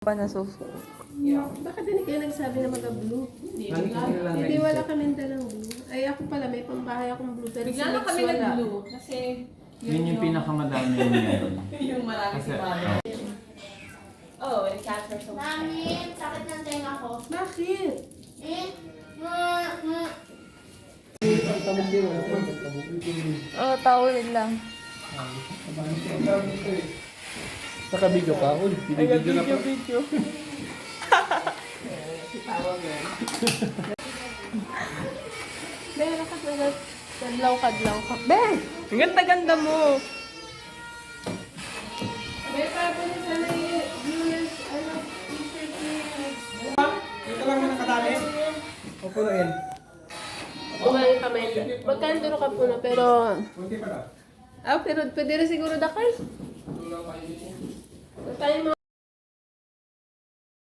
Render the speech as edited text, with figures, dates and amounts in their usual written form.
Pa nasuso. Bakit din kayo nagsabi na mag-blue? Hindi wala kami dalang blue. Ay ako pala, may pambahay akong blue. Pero Bigla na kami nag-blue. Kasi Yun yung pinakamadami yung meron. yung marami si Mami. Oh, when cats are so Mami, sakit ng tenga ko. Bakit? Eh, Oh, tawid lang. Naka-video ka? Uy, video na pa. Video. Meron ka na kadlaw ka. Ben! Ang ganda-ganda mo. May papo na sana yung blue na t-shirt niya. Ito lang mo nakadali. O punuin. Umay kamay. Magkano ka po na pero... Kunti pa lang. Pero pwede rin siguro dakay. Tayo